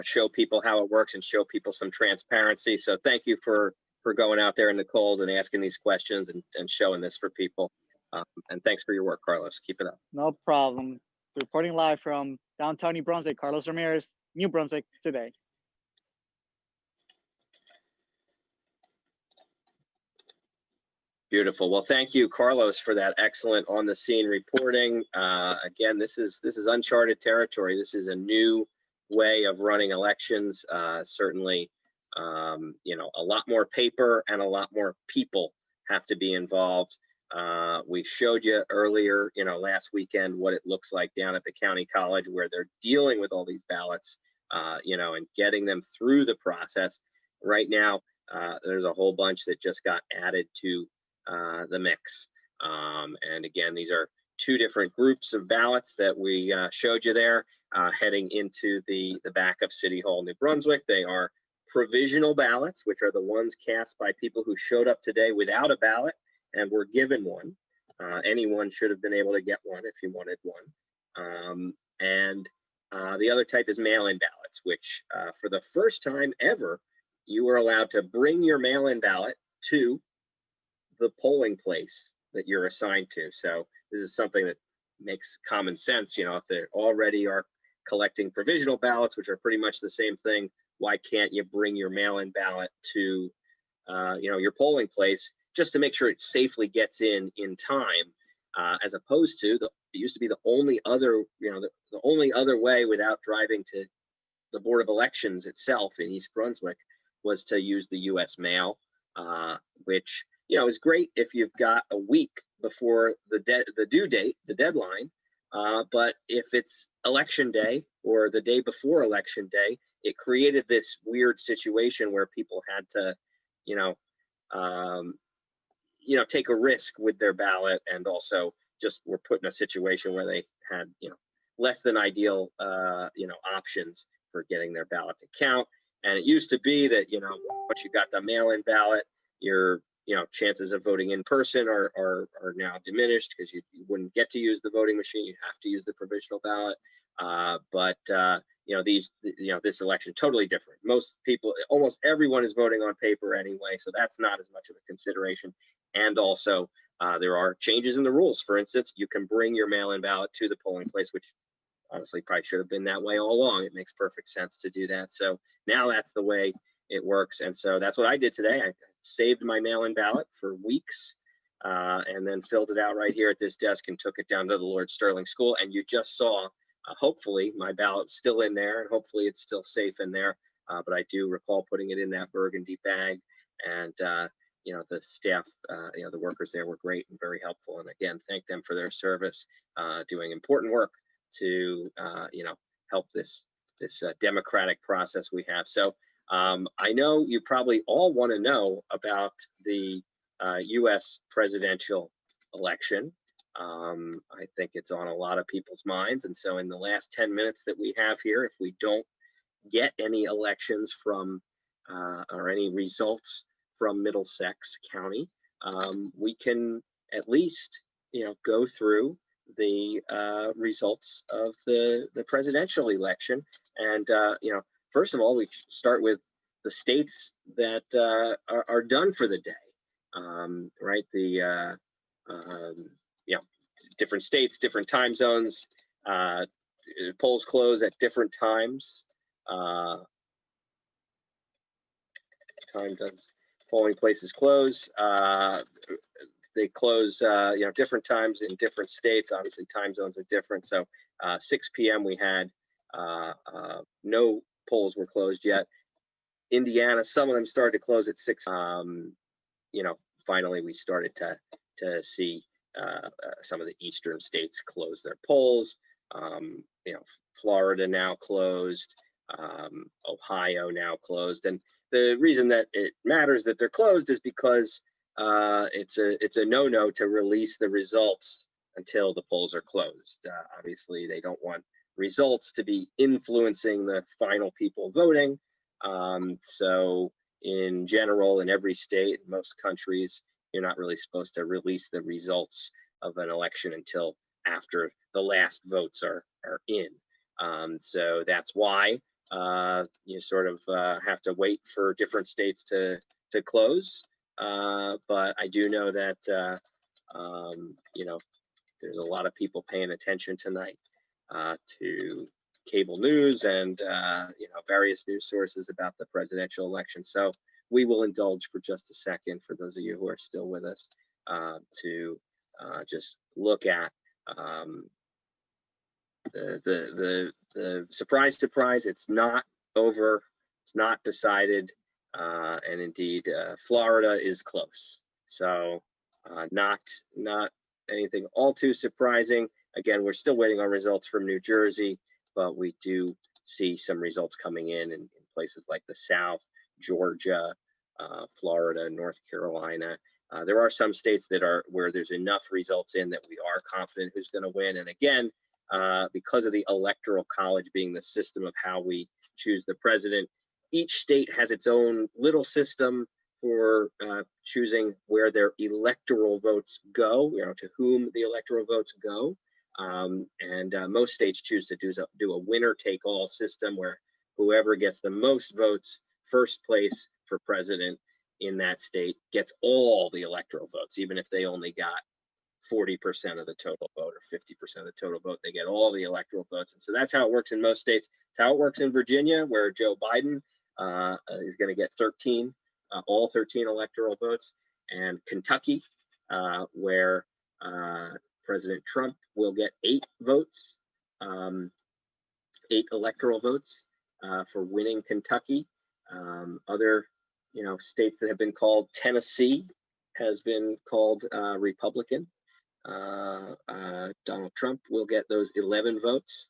show people how it works and show people some transparency. So thank you for going out there in the cold and asking these questions and showing this for people. And thanks for your work, Carlos. Keep it up. No problem. Reporting live from downtown New Brunswick, Carlos Ramirez, New Brunswick Today. Beautiful. Well, thank you, Carlos, for that excellent on-the-scene reporting. Again, this is uncharted territory. This is a new way of running elections. Certainly, a lot more paper and a lot more people have to be involved. We showed you earlier, last weekend, what it looks like down at the county college, where they're dealing with all these ballots, and getting them through the process. Right now, there's a whole bunch that just got added to the mix. And again, these are 2 different groups of ballots that we showed you there, heading into the back of City Hall, New Brunswick. They are provisional ballots, which are the ones cast by people who showed up today without a ballot and were given one. Anyone should have been able to get one if you wanted one. And the other type is mail-in ballots, which for the first time ever, you were allowed to bring your mail-in ballot to the polling place that you're assigned to. So this is something that makes common sense. If they already are collecting provisional ballots, which are pretty much the same thing, why can't you bring your mail-in ballot to, your polling place just to make sure it safely gets in time, as opposed to it used to be the only other, the only other way without driving to the Board of Elections itself in East Brunswick was to use the U.S. mail, which is great if you've got a week before the due date, the deadline. But if it's election day or the day before election day, it created this weird situation where people had to, take a risk with their ballot, and also just were put in a situation where they had, less than ideal, options for getting their ballot to count. And it used to be that, once you got the mail-in ballot, your, chances of voting in person are now diminished because you wouldn't get to use the voting machine. You have to use the provisional ballot. But this election, totally different. Most people, almost everyone is voting on paper anyway, so that's not as much of a consideration. And also, there are changes in the rules. For instance, you can bring your mail-in ballot to the polling place, which honestly probably should have been that way all along. It makes perfect sense to do that. So now that's the way it works. And so that's what I did today. I saved my mail-in ballot for weeks, and then filled it out right here at this desk and took it down to the Lord Sterling School. And you just saw, hopefully my ballot's still in there, and hopefully it's still safe in there. But I do recall putting it in that burgundy bag, and the staff, the workers there were great and very helpful. And again, thank them for their service, doing important work to, help this democratic process we have. So I know you probably all want to know about the U.S. presidential election. I think it's on a lot of people's minds. And so in the last 10 minutes that we have here, if we don't get any elections from or any results from Middlesex County, we can at least, go through the results of the presidential election. And, first of all, we start with the states that are done for the day, right? The, different states, different time zones, polls close at different times. Polling places close. They close, different times in different states. Obviously, time zones are different. So 6 p.m. we had no polls were closed yet. Indiana, some of them started to close at 6. Finally, we started to see some of the eastern states close their polls. Florida now closed. Ohio now closed. And the reason that it matters that they're closed is because it's a no-no to release the results until the polls are closed. Obviously, they don't want results to be influencing the final people voting. So in general, in every state, in most countries, you're not really supposed to release the results of an election until after the last votes are in. So that's why you sort of have to wait for different states to close. But I do know that, there's a lot of people paying attention tonight to cable news and, various news sources about the presidential election. So we will indulge for just a second, for those of you who are still with us, to just look at the surprise, it's not over. It's not decided. And indeed, Florida is close. So not anything all too surprising. Again, we're still waiting on results from New Jersey, but we do see some results coming in places like the South, Georgia, Florida, North Carolina. There are some states that are where there's enough results in that we are confident who's going to win. And again, because of the Electoral College being the system of how we choose the president, each state has its own little system for choosing where their electoral votes go, to whom the electoral votes go. And most states choose to do a winner-take-all system where whoever gets the most votes, first place for president in that state, gets all the electoral votes, even if they only got 40% of the total vote or 50% of the total vote. They get all the electoral votes. And so that's how it works in most states. It's how it works in Virginia, where Joe Biden is going to get 13, all 13 electoral votes, and Kentucky, where President Trump will get 8 votes, 8 electoral votes for winning Kentucky. Other, states that have been called, Tennessee has been called Republican. Donald Trump will get those 11 votes,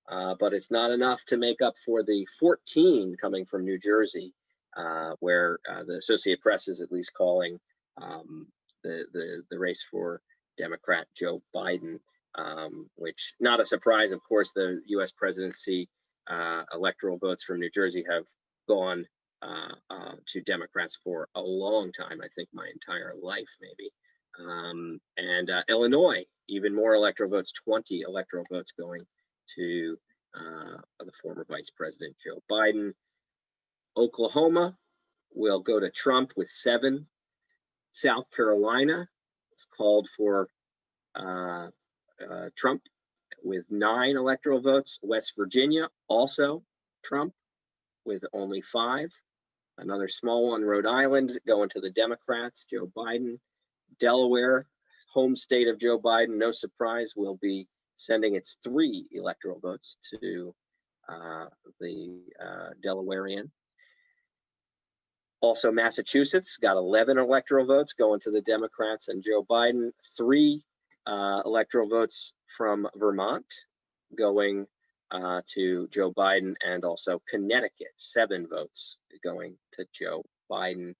but it's not enough to make up for the 14 coming from New Jersey, where the Associated Press is at least calling the race for Democrat Joe Biden, which, not a surprise, of course. The U.S. presidency electoral votes from New Jersey have gone to Democrats for a long time. I think my entire life, maybe. And Illinois, even more electoral votes, 20 electoral votes going to the former Vice President Joe Biden. Oklahoma will go to Trump with 7. South Carolina is called for Trump with 9 electoral votes. West Virginia, also Trump with only 5. Another small one, Rhode Island, going to the Democrats, Joe Biden. Delaware, home state of Joe Biden, no surprise, will be sending its 3 electoral votes to the Delawarean. Also, Massachusetts got 11 electoral votes going to the Democrats and Joe Biden. 3 electoral votes from Vermont going to Joe Biden, and also Connecticut, 7 votes going to Joe Biden.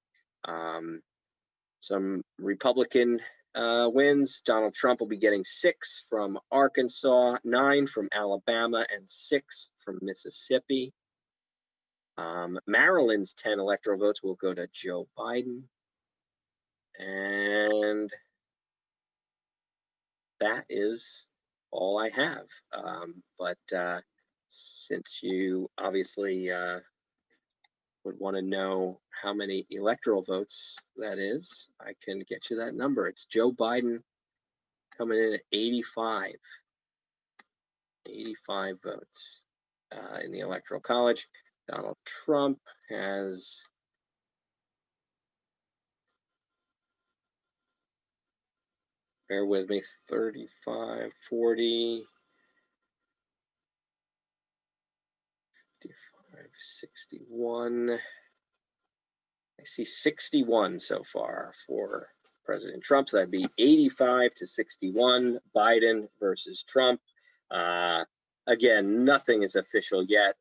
Some Republican wins. Donald Trump will be getting 6 from Arkansas, 9 from Alabama, and 6 from Mississippi. Maryland's 10 electoral votes will go to Joe Biden. And that is all I have. But since you obviously would want to know how many electoral votes that is, I can get you that number. It's Joe Biden coming in at 85 votes in the Electoral College. Donald Trump has bear with me, 35, 40, 55, 61. I see 61 so far for President Trump. So that'd be 85 to 61, Biden versus Trump. Again, nothing is official yet.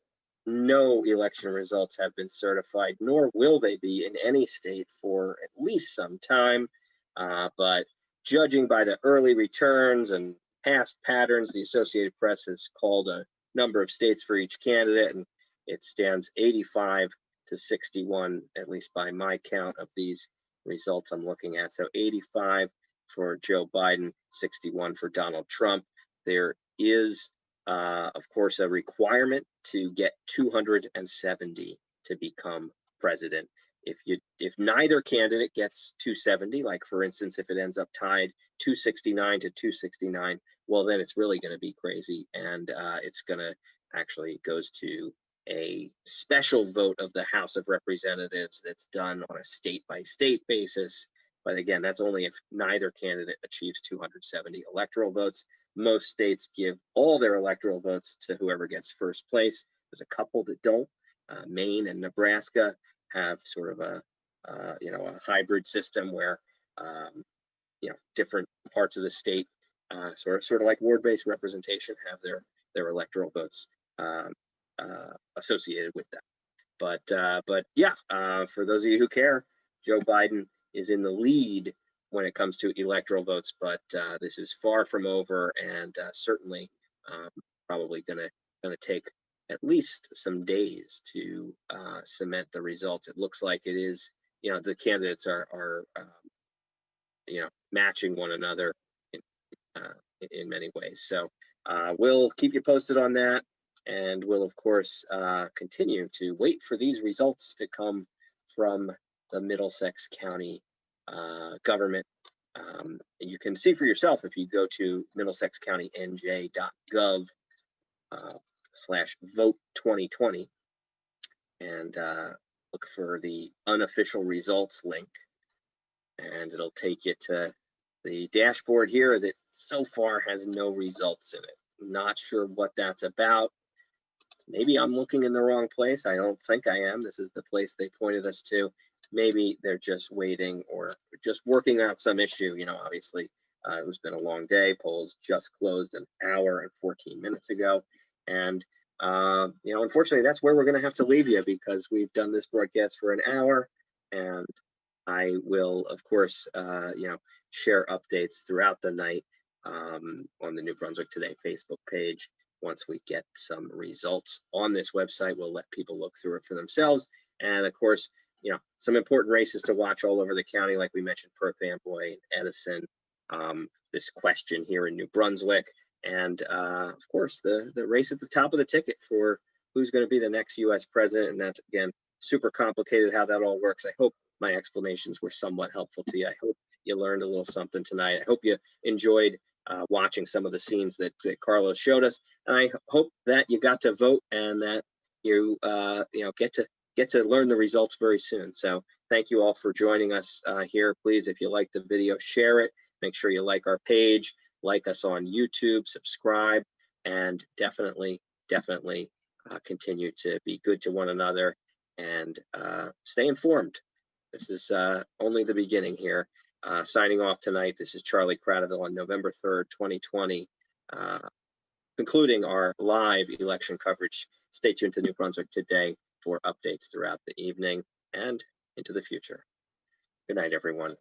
No election results have been certified, nor will they be in any state for at least some time. But judging by the early returns and past patterns, the Associated Press has called a number of states for each candidate, and it stands 85 to 61, at least by my count of these results I'm looking at. So 85 for Joe Biden, 61 for Donald Trump. There is, of course, a requirement to get 270 to become president. If neither candidate gets 270, like for instance, if it ends up tied 269 to 269, well, then it's really going to be crazy, and it's going to actually goes to a special vote of the House of Representatives that's done on a state-by-state basis. But again, that's only if neither candidate achieves 270 electoral votes. Most states give all their electoral votes to whoever gets first place. There's a couple that don't. Maine and Nebraska have sort of a hybrid system where different parts of the state, sort of like ward-based representation, have their electoral votes associated with that. But yeah, for those of you who care, Joe Biden is in the lead when it comes to electoral votes, but this is far from over, and certainly probably gonna take at least some days to cement the results. It looks like it is, the candidates are matching one another in many ways. So we'll keep you posted on that. And we'll, of course, continue to wait for these results to come from the Middlesex County government. You can see for yourself if you go to middlesexcountynj.gov/vote2020. and look for the unofficial results link, and it'll take you to the dashboard here that so far has no results in it. Not sure what that's about. Maybe I'm looking in the wrong place. I don't think I am. This is the place they pointed us to. Maybe they're just waiting or just working out some issue. Obviously, it's been a long day. Polls just closed an hour and 14 minutes ago. And, unfortunately, that's where we're going to have to leave you, because we've done this broadcast for an hour. And I will, of course, share updates throughout the night on the New Brunswick Today Facebook page. Once we get some results on this website, we'll let people look through it for themselves. And of course, some important races to watch all over the county, like we mentioned, Perth Amboy, Edison, this question here in New Brunswick, and of course, the race at the top of the ticket for who's going to be the next U.S. president. And that's, again, super complicated how that all works. I hope my explanations were somewhat helpful to you. I hope you learned a little something tonight. I hope you enjoyed watching some of the scenes that Carlos showed us. And I hope that you got to vote and that you get to learn the results very soon. So thank you all for joining us here. Please, if you like the video, share it. Make sure you like our page, like us on YouTube, subscribe, and definitely continue to be good to one another and stay informed. This is only the beginning here. Signing off tonight, this is Charlie Cradaville on November 3rd, 2020, concluding our live election coverage. Stay tuned to New Brunswick Today for updates throughout the evening and into the future. Good night, everyone.